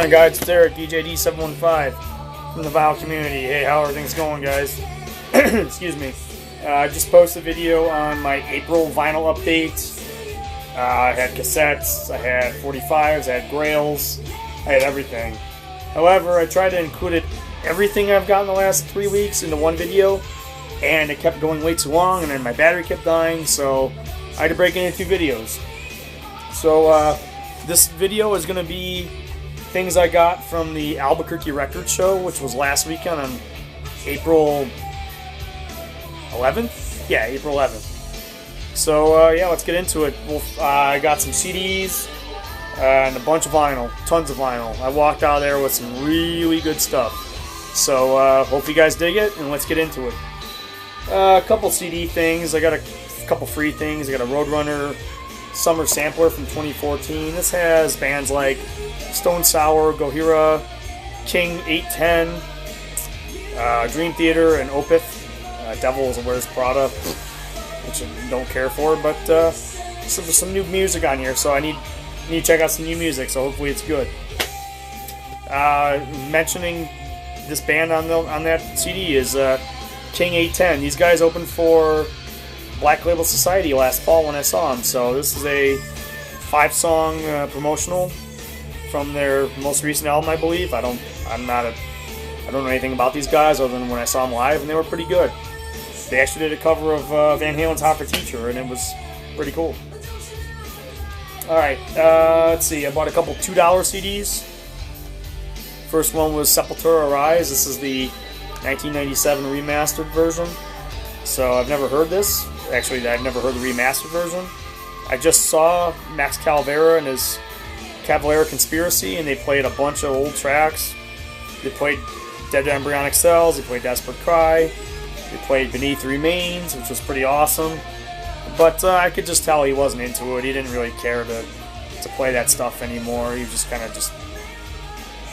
Hi guys, it's Eric, DJD715 from the Val community. Hey, how are things going, guys? Excuse me. I just posted a video on my April vinyl update. I had cassettes, I had 45s, I had grails, I had everything. However, I tried to include everything I've got in the last 3 weeks into one video, and it kept going way too long, and then my battery kept dying, so I had to break it into 2 videos. So this video is going to be things I got from the Albuquerque Record show, which was last weekend on April 11th? Yeah, April 11th. So yeah, let's get into it. I got some CDs and a bunch of vinyl, tons of vinyl. I walked out of there with some really good stuff. So hope you guys dig it, and let's get into it. A couple CD things. I got a couple free things. I got a Roadrunner Summer Sampler from 2014. This has bands like Stone Sour, Gojira, King 810, Dream Theater, and Opeth. Devil Wears Prada, which I don't care for, but so there's some new music on here, so I need to check out some new music, so hopefully it's good. Mentioning this band on that CD is King 810. These guys opened for Black Label Society last fall when I saw them, so this is a 5-song promotional from their most recent album, I believe. I don't know anything about these guys other than when I saw them live, and they were pretty good. They actually did a cover of Van Halen's Hot for Teacher, and it was pretty cool. Alright, let's see. I bought a couple $2 CDs. First one was Sepultura Rise. This is the 1997 remastered version. So I've never heard this. Actually, I've never heard the remastered version. I just saw Max Cavalera and his Cavalera Conspiracy, and they played a bunch of old tracks. They played Dead Embryonic Cells, they played Desperate Cry, they played Beneath the Remains, which was pretty awesome. But I could just tell he wasn't into it. He didn't really care to play that stuff anymore. He was just kind of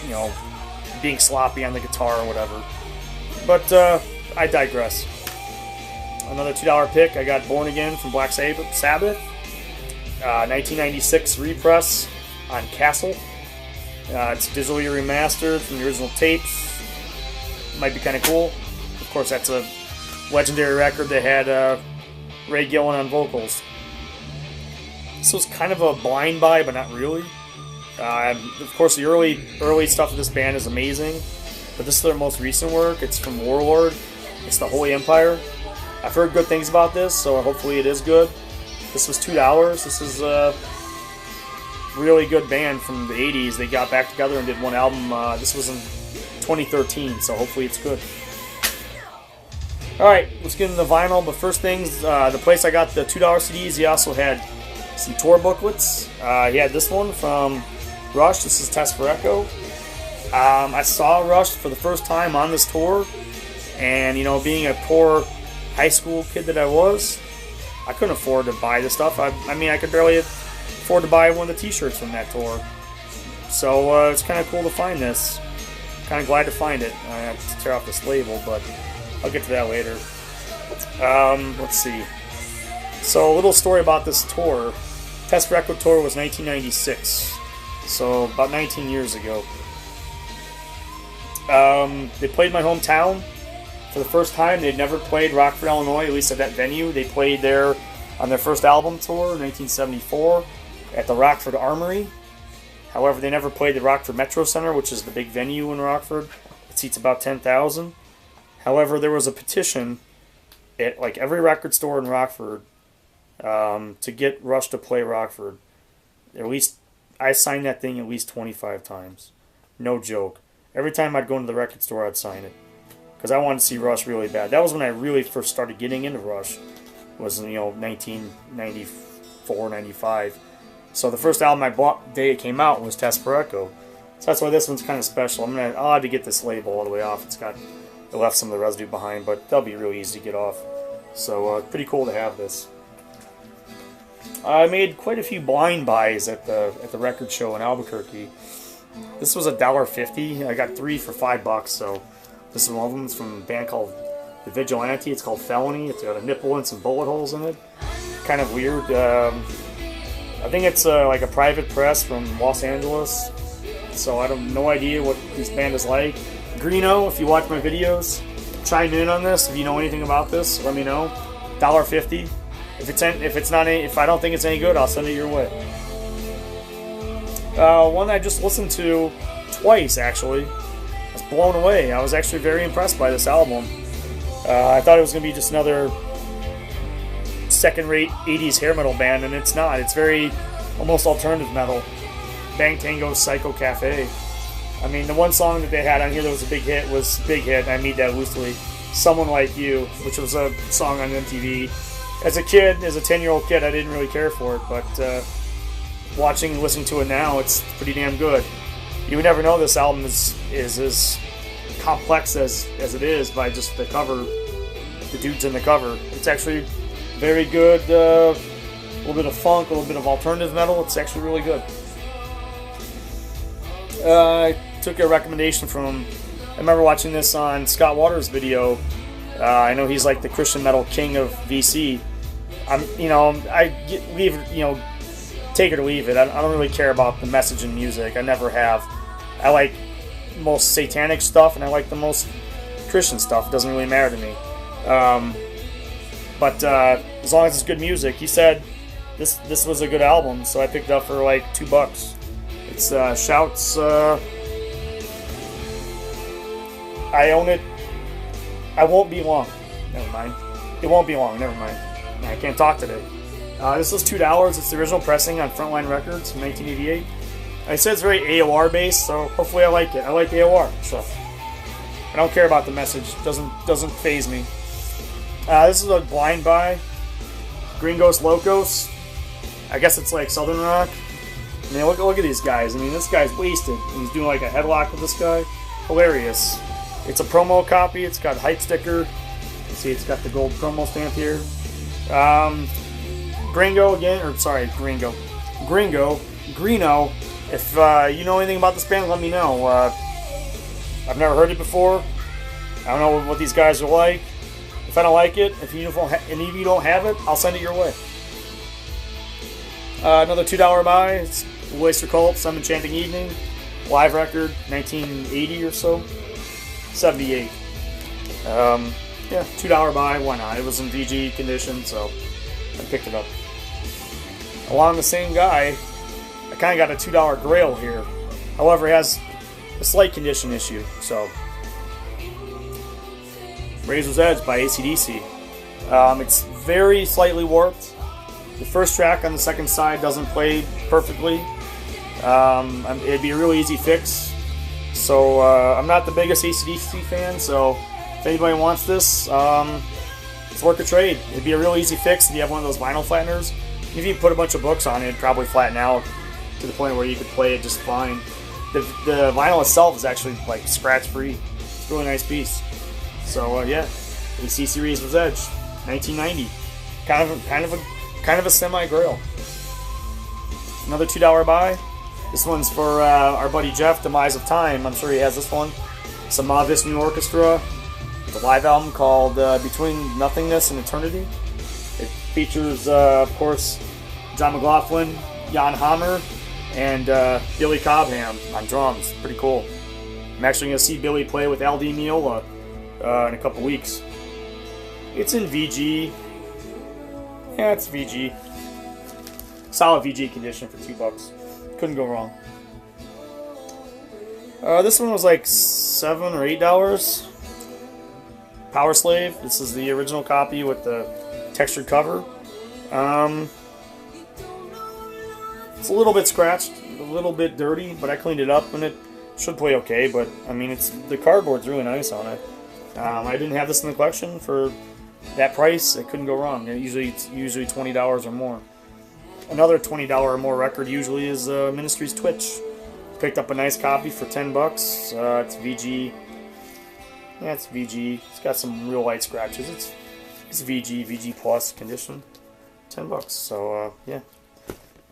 you know, being sloppy on the guitar or whatever. But I digress. Another $2 pick, I got Born Again from Black Sabbath. 1996 repress on Castle. It's digitally remastered from the original tapes. Might be kind of cool. Of course, that's a legendary record that had Ray Gillen on vocals. This was kind of a blind buy, but not really. Of course, the early stuff of this band is amazing, but this is their most recent work. It's from Warlord. It's the Holy Empire. I've heard good things about this, so hopefully it is good. This was $2. This is a really good band from the 80s. They got back together and did one album. This was in 2013, so hopefully it's good. Alright, let's get into the vinyl, but first things, the place I got the $2 CDs, he also had some tour booklets. He had this one from Rush. This is Test for Echo. I saw Rush for the first time on this tour, and you know, being a poor high school kid that I was, I couldn't afford to buy this stuff. I mean, I could barely afford to buy one of the t-shirts from that tour. So it's kind of cool to find this. Kind of glad to find it. I have to tear off this label, but I'll get to that later. Let's see. So a little story about this tour. Test for Echo tour was 1996. So about 19 years ago. They played my hometown. For the first time, they'd never played Rockford, Illinois, at least at that venue. They played there on their first album tour in 1974 at the Rockford Armory. However, they never played the Rockford Metro Center, which is the big venue in Rockford. It seats about 10,000. However, there was a petition at like every record store in Rockford to get Rush to play Rockford. At least, I signed that thing at least 25 times. No joke. Every time I'd go into the record store, I'd sign it. Because I wanted to see Rush really bad. That was when I really first started getting into Rush. Was in, 1994, 95. So the first album I bought the day it came out was Test for Echo. So that's why this one's kind of special. I'll have to get this label all the way off. It left some of the residue behind, but they'll be really easy to get off. So pretty cool to have this. I made quite a few blind buys at the record show in Albuquerque. This was $1.50. I got 3 for $5, so this is one of them. It's from a band called The Vigilante. It's called Felony. It's got a nipple and some bullet holes in it. Kind of weird. I think it's like a private press from Los Angeles. so I have no idea what this band is like. Greeno, if you watch my videos, chime in on this. If you know anything about this, let me know. $1.50. If I don't think it's any good, I'll send it your way. One I just listened to twice, actually. I was blown away. I was actually very impressed by this album. I thought it was going to be just another second-rate 80s hair metal band, and it's not. It's very almost alternative metal. Bang Tango's Psycho Cafe. I mean, the one song that they had on here that was a big hit was Big Hit, and I mean that loosely. Someone Like You, which was a song on MTV. As a kid, as a 10-year-old kid, I didn't really care for it, but watching and listening to it now, it's pretty damn good. You would never know this album is as complex as it is by just the cover, the dudes in the cover. It's actually very good, a little bit of funk, a little bit of alternative metal. It's actually really good. I took a recommendation from, I remember watching this on Scott Waters' video. I know he's like the Christian metal king of VC. Take it or leave it. I don't really care about the message in music. I never have. I like most satanic stuff, and I like the most Christian stuff. It doesn't really matter to me. But as long as it's good music, he said this was a good album, so I picked it up for like $2. It's Shouts. I own it. I won't be long. Never mind. It won't be long. Never mind. I can't talk today. This was $2. It's the original pressing on Frontline Records from 1988. It says very AOR based, so hopefully I like it. I like AOR, so I don't care about the message. It doesn't faze me. This is a blind buy. Gringos Locos. I guess it's like Southern rock. I mean, look at these guys. I mean, this guy's wasted. And he's doing like a headlock with this guy. Hilarious. It's a promo copy. It's got a hype sticker. See, it's got the gold promo stamp here. Gringo again, or sorry, Gringo. Greeno. If you know anything about this band, let me know. I've never heard it before. I don't know what these guys are like. If I don't like it, if you don't have it, I'll send it your way. Another $2 buy. It's Oyster Cult, Some Enchanting Evening. Live record, 1980 or so. 78. Yeah, $2 buy, why not? It was in VG condition, so I picked it up. Along the same guy, I kind of got a $2 Grail here. However, it has a slight condition issue, so. Razor's Edge by AC/DC. It's very slightly warped. The first track on the second side doesn't play perfectly. It'd be a really easy fix. So I'm not the biggest AC/DC fan, so if anybody wants this, it's worth a trade. It'd be a real easy fix if you have one of those vinyl flatteners. If you put a bunch of books on it, it'd probably flatten out to the point where you could play it just fine. The vinyl itself is actually like scratch-free. It's a really nice piece. So yeah, AC/DC Razor's Edge, 1990. Kind of a semi-grail. Another $2 buy. This one's for our buddy Jeff, Demise of Time. I'm sure he has this one. It's a Mavis New Orchestra. It's a live album called Between Nothingness and Eternity. It features, of course, John McLaughlin, Jan Hammer, and Billy Cobham on drums. Pretty cool. I'm actually going to see Billy play with Al Di Meola in a couple weeks. It's in VG. Yeah, it's VG. Solid VG condition for $2. Couldn't go wrong. This one was like $7 or $8. Power Slave. This is the original copy with the textured cover. It's a little bit scratched, a little bit dirty, but I cleaned it up and it should play okay. But I mean, the cardboard's really nice on it. I didn't have this in the collection for that price. It couldn't go wrong. It's usually $20 or more. Another $20 or more record usually is Ministry's Twitch. Picked up a nice copy for $10. It's VG. Yeah, it's VG. It's got some real light scratches. It's VG Plus condition. $10. So yeah,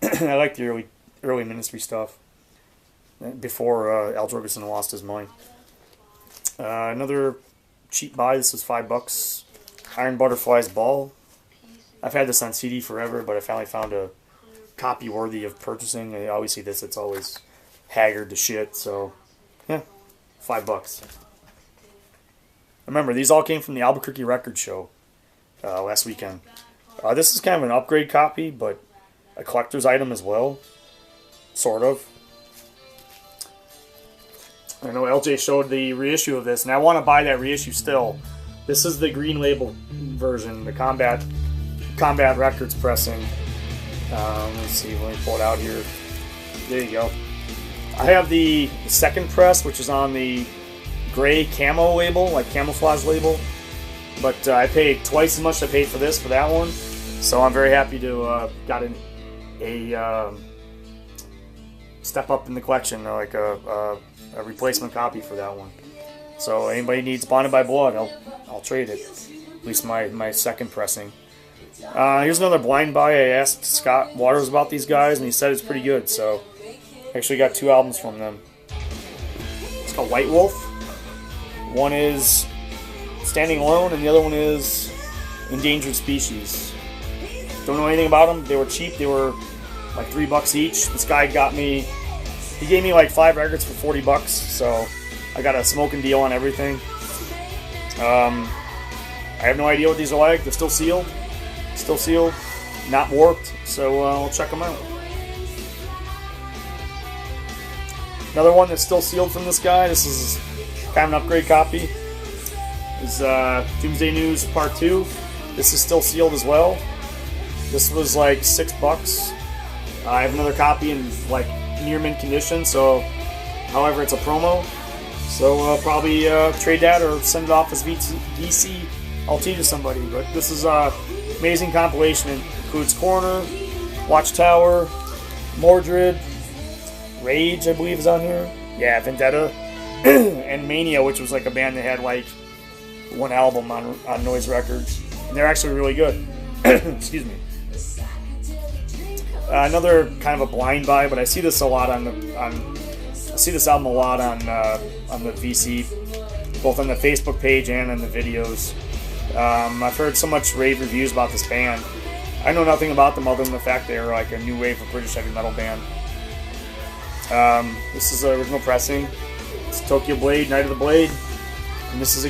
I like the early Ministry stuff. Before Al Jorgensen lost his mind. Another cheap buy. This was $5. Iron Butterfly's Ball. I've had this on CD forever, but I finally found a copy worthy of purchasing. I always see this. It's always haggard to shit. So, yeah, $5. Remember, these all came from the Albuquerque Record show last weekend. This is kind of an upgrade copy, but a collector's item as well, sort of. I know LJ showed the reissue of this, and I want to buy that reissue still. This is the green label version, the Combat Records pressing. Let's see, let me pull it out here. There you go. I have the second press, which is on the gray camo label, like camouflage label. But I paid twice as much as I paid for this, for that one. So I'm very happy to got a step up in the collection, like a replacement copy for that one. So anybody needs Bonded by Blood, I'll trade it. At least my second pressing. Here's another blind buy. I asked Scott Waters about these guys, and he said it's pretty good. So I actually got 2 albums from them. It's called White Wolf. One is Standing Alone, and the other one is Endangered Species. Don't know anything about them. They were cheap. They were like $3 each. This guy he gave me like 5 records for $40. So I got a smoking deal on everything. I have no idea what these are like. They're still sealed. Not warped. So I'll check them out. Another one that's still sealed from this guy. This is kind of an upgrade copy. Is Doomsday News Part 2. This is still sealed as well. This was like $6. I have another copy in like near mint condition, so however it's a promo. So I'll probably trade that or send it off as VCLT to somebody. But this is an amazing compilation. It includes Corner, Watchtower, Mordred, Rage, I believe is on here. Yeah, Vendetta, and Mania, which was like a band that had like 1 album on Noise Records, and they're actually really good. Excuse me. Another kind of a blind buy, but I see this a lot I see this album a lot on the VC, both on the Facebook page and on the videos. I've heard so much rave reviews about this band. I know nothing about them other than the fact they're like a new wave of British heavy metal band. This is the original pressing. It's Tokyo Blade, Night of the Blade, and this was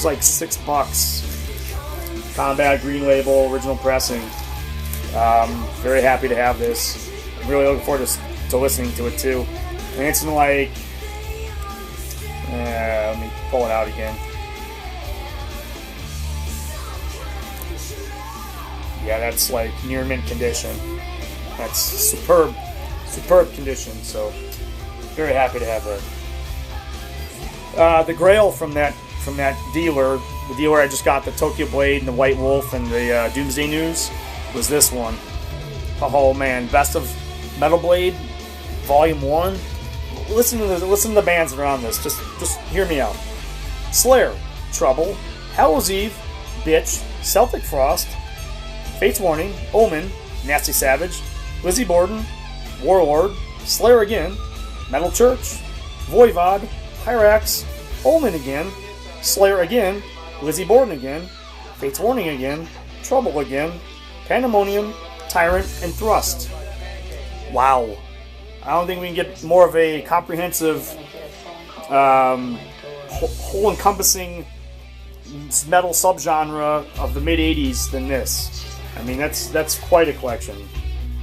like $6. Combat green label, original pressing. Very happy to have this. I'm really looking forward to listening to it too. And it's in like, let me pull it out again. Yeah, that's like near mint condition. That's superb condition. So very happy to have that. The Grail from that dealer, the dealer I just got the Tokyo Blade and the White Wolf and the Doomsday News, was this one. Oh man, Best of Metal Blade, Volume 1. Listen to the bands that are on this. Just hear me out. Slayer, Trouble, Hallow's Eve, Bitch, Celtic Frost, Fate's Warning, Omen, Nasty Savage, Lizzie Borden, Warlord, Slayer again, Metal Church, Voivod, Hyrax, Omen again, Slayer again, Lizzie Borden again, Fate's Warning again, Trouble again, Pandemonium, Tyrant, and Thrust. Wow. I don't think we can get more of a comprehensive, whole-encompassing metal subgenre of the mid-'80s than this. I mean, that's quite a collection.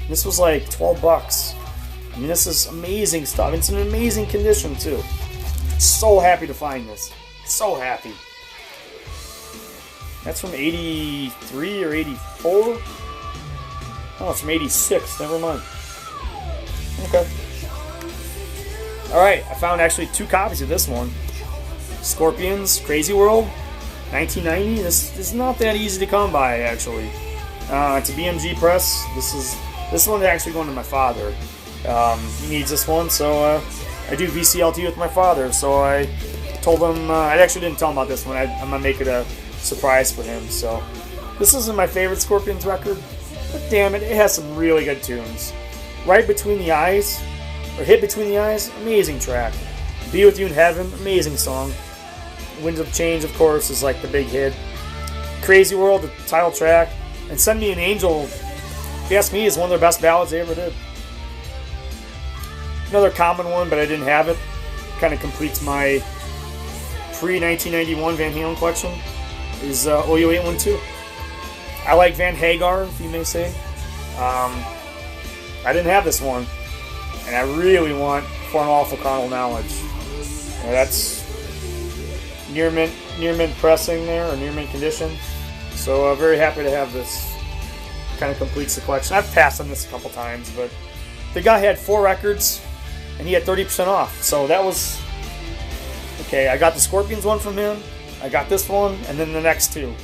This was like $12. I mean, this is amazing stuff. It's in amazing condition, too. So happy to find this. So happy. That's from 83 or 84? Oh, it's from 86. Never mind. Okay. Alright, I found actually 2 copies of this one. Scorpions, Crazy World, 1990. This is not that easy to come by, actually. It's a BMG press. This one's actually going to my father. He needs this one, so I do VCLT with my father. So I told him, I actually didn't tell him about this one. I'm going to make it a surprise for him. So this isn't my favorite Scorpions record, but damn it, it has some really good tunes. Right Between the Eyes, or Hit Between the Eyes, amazing track. Be With You in Heaven, amazing song. Winds of Change, of course, is like the big hit. Crazy World, the title track, and Send Me an Angel, if you ask me, is one of their best ballads they ever did. Another common one, but I didn't have it. Kind of completes my pre-1991 Van Halen collection. Is OU 812. I like Van Hagar, if you may say. I didn't have this one, and I really want For an Awful Carnal Knowledge. That's near mint pressing there, or near mint condition. So very happy to have this. Kind of completes the collection. I've passed on this a couple times, but the guy had 4 records, and he had 30% off. So that was okay. I got the Scorpions one from him. I got this one, and then the next 2.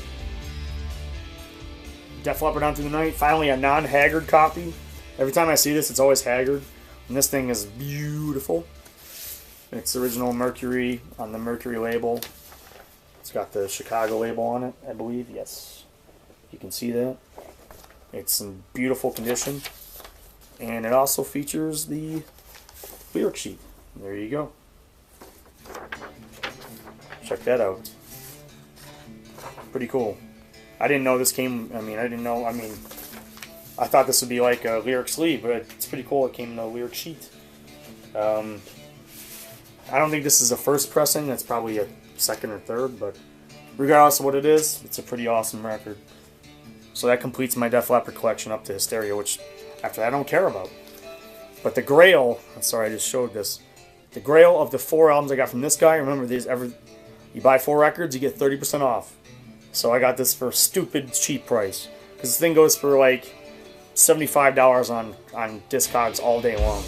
Def Leppard Down Through the Night. Finally, a non-Haggard copy. Every time I see this, it's always Haggard. And this thing is beautiful. It's original Mercury on the Mercury label. It's got the Chicago label on it, I believe. Yes. You can see that. It's in beautiful condition. And it also features the lyric sheet. There you go. Check that out. Pretty cool. I didn't know this came, I thought this would be like a lyric sleeve, but it's pretty cool. It came in a lyric sheet. I don't think this is a first pressing. That's probably a second or third, but regardless of what it is, it's a pretty awesome record. So that completes my Def Leppard collection up to Hysteria, which after that I don't care about. But the Grail, I'm sorry, I just showed this. The Grail of the 4 albums I got from this guy, remember these, you buy 4 records, you get 30% off. So I got this for a stupid cheap price. Because this thing goes for like $75 on Discogs all day long.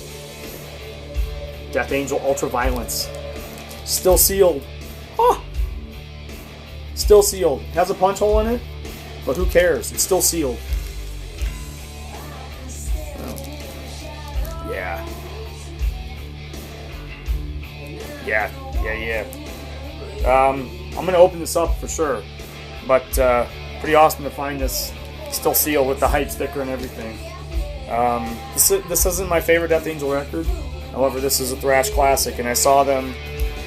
Death Angel Ultraviolence. Still sealed. Oh! Still sealed. Has a punch hole in it, but who cares? It's still sealed. Oh. Yeah. Yeah. I'm going to open this up for sure. But pretty awesome to find this still sealed with the hype sticker and everything. This isn't my favorite Death Angel record. However, this is a thrash classic, and I saw them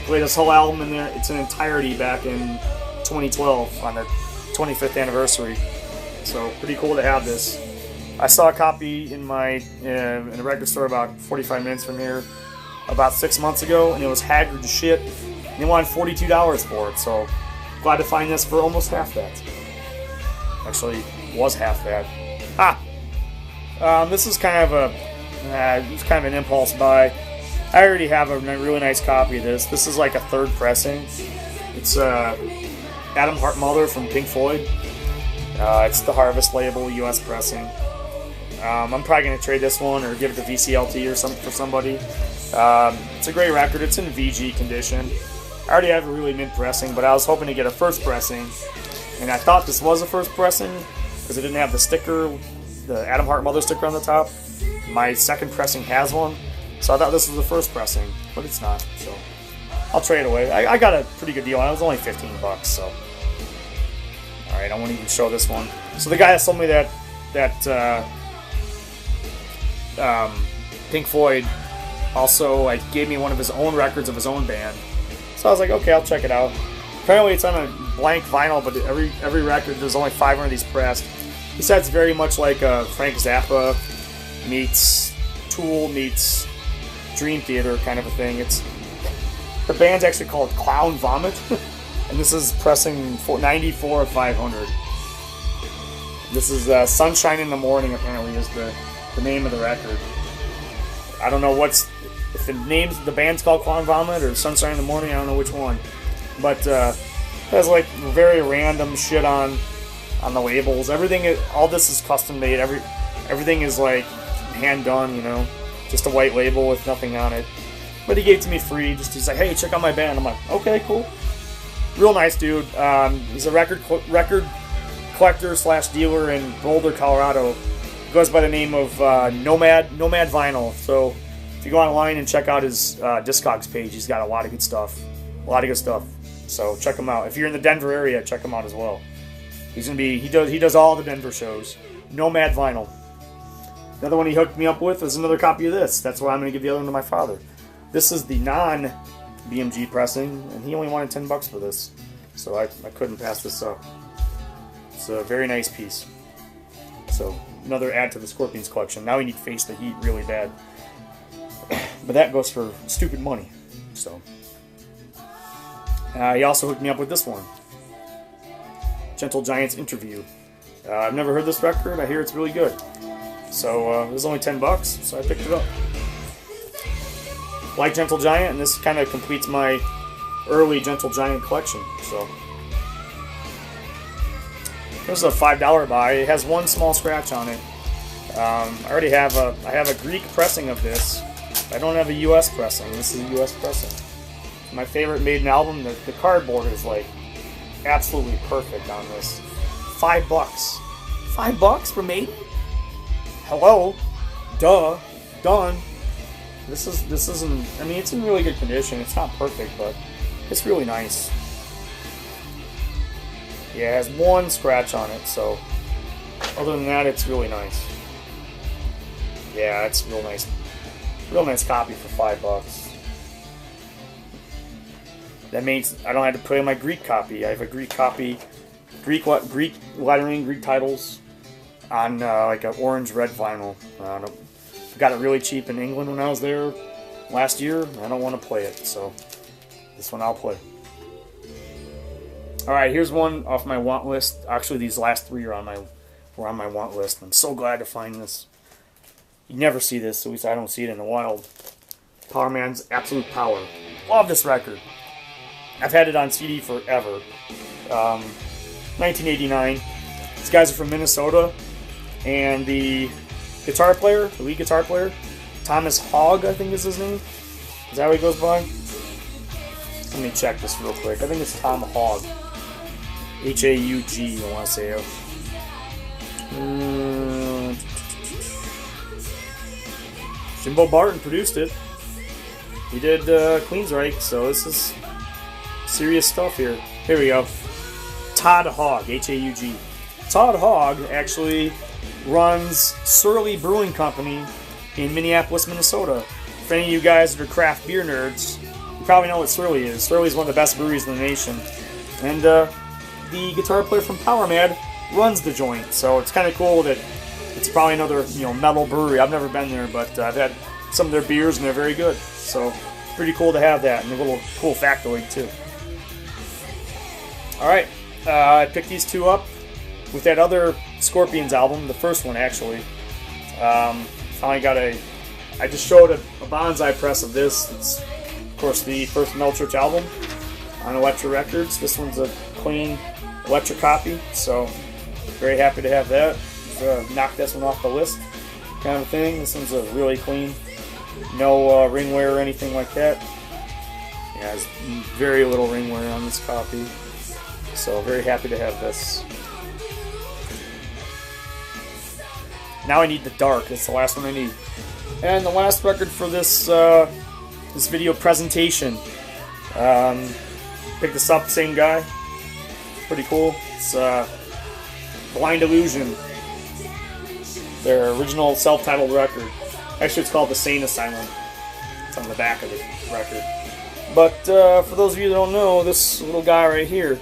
play this whole album in there. It's in entirety back in 2012 on the 25th anniversary. So pretty cool to have this. I saw a copy in a record store about 45 minutes from here about 6 months ago, and it was haggard as shit. And they wanted $42 for it, so glad to find this for almost half that. Actually, was half that. This is kind of an impulse buy. I already have a really nice copy of this. This is like a third pressing. It's Adam Hart Mother from Pink Floyd. It's the Harvest label, U.S. pressing. I'm probably going to trade this one or give it to VCLT or something for somebody. It's a great record. It's in VG condition. I already have a really mint pressing, but I was hoping to get a first pressing, and I thought this was a first pressing because it didn't have the sticker, the Adam Hart Mother sticker on the top. My second pressing has one, so I thought this was the first pressing, but it's not. So I'll trade it away. I got a pretty good deal. It was only $15, so all right. I won't even show this one. So the guy that sold me that Pink Floyd also gave me one of his own records of his own band. So I was like, okay, I'll check it out. Apparently it's on a blank vinyl, but every record, there's only 500 of these pressed. He said it's very much like Frank Zappa meets Tool meets Dream Theater kind of a thing. The band's actually called Clown Vomit, and this is pressing 94 of 500. This is Sunshine in the Morning, apparently, is the name of the record. I don't know if the band's called Clown Vomit or Sunshine in the Morning. I don't know which one, but it has like very random shit on the labels. All this is custom made. Everything is like hand done, just a white label with nothing on it. But he gave it to me free. He's like, hey, check out my band. I'm like, okay, cool. Real nice dude. He's a record collector / dealer in Boulder, Colorado. Goes by the name of Nomad Vinyl. So if you go online and check out his Discogs page, he's got a lot of good stuff. So check him out. If you're in the Denver area, check him out as well. He does all the Denver shows. Nomad Vinyl. Another one he hooked me up with is another copy of this. That's why I'm going to give the other one to my father. This is the non-BMG pressing, and he only wanted $10 for this. So I couldn't pass this up. It's a very nice piece. So another add to the Scorpions collection. Now we need Face the Heat really bad. but that goes for stupid money. So he also hooked me up with this one, Gentle Giant's Interview. I've never heard this record. I hear it's really good. So it was only $10, so I picked it up. Like Gentle Giant, and this kind of completes my early Gentle Giant collection. So this is a $5 buy. It has one small scratch on it. I already have a Greek pressing of this. I don't have a U.S. pressing. This is a U.S. pressing. My favorite Maiden album. The cardboard is like absolutely perfect on this. $5. $5 for Maiden? Hello? Duh. Done. This isn't. I mean, it's in really good condition. It's not perfect, but it's really nice. Yeah, it has one scratch on it, so other than that, it's really nice. Yeah, it's real nice. Real nice copy for $5. That means I don't have to put in my Greek copy. I have a Greek copy, Greek lettering, Greek titles on like an orange-red vinyl. Got it really cheap in England when I was there last year. I don't want to play it, so this one I'll play. All right, here's one off my want list. Actually, these last three were on my want list. I'm so glad to find this. You never see this, at least I don't see it in the wild. Power Man's Absolute Power. Love this record. I've had it on CD forever. 1989. These guys are from Minnesota, and the guitar player, the lead guitar player, Thomas Hogg, I think is his name. Is that what he goes by? Let me check this real quick. I think it's Tom Hogg. H-A-U-G, I want to say it. Jimbo Barton produced it. He did Queensryche, so this is serious stuff here. Here we go. Todd Hogg, H-A-U-G. Todd Hogg actually runs Surly Brewing Company in Minneapolis, Minnesota. For any of you guys that are craft beer nerds, you probably know what Surly is. Surly is one of the best breweries in the nation. And the guitar player from Power Man runs the joint, so it's kind of cool that it's probably another metal brewery. I've never been there, but I've had some of their beers and they're very good. So pretty cool to have that, and a little cool factoid too. All right, I picked these two up with that other Scorpions album, the first one actually. Finally got I just showed a bonsai press of this. It's of course the first Melchurch album on Elektra Records. This one's a clean Elektra copy, so very happy to have that. Knock this one off the list, kind of a thing. This one's a really clean, no ring wear or anything like that. Yeah, there's very little ring wear on this copy, so very happy to have this. Now I need the dark. That's the last one I need. And the last record for this this video presentation. Picked this up, same guy. Pretty cool. It's Blind Illusion. Their original self-titled record. Actually, it's called The Sane Asylum. It's on the back of the record. But for those of you that don't know, this little guy right here,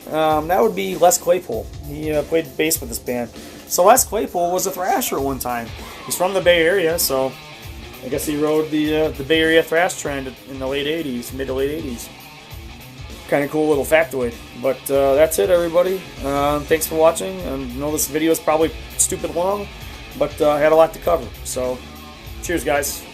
that would be Les Claypool. He played bass with this band. So Les Claypool was a thrasher at one time. He's from the Bay Area, so I guess he rode the Bay Area thrash trend in the late 80s, mid to late 80s. Kind of cool little factoid. But that's it, everybody. Thanks for watching. I know this video is probably stupid long, but I had a lot to cover. So, cheers, guys.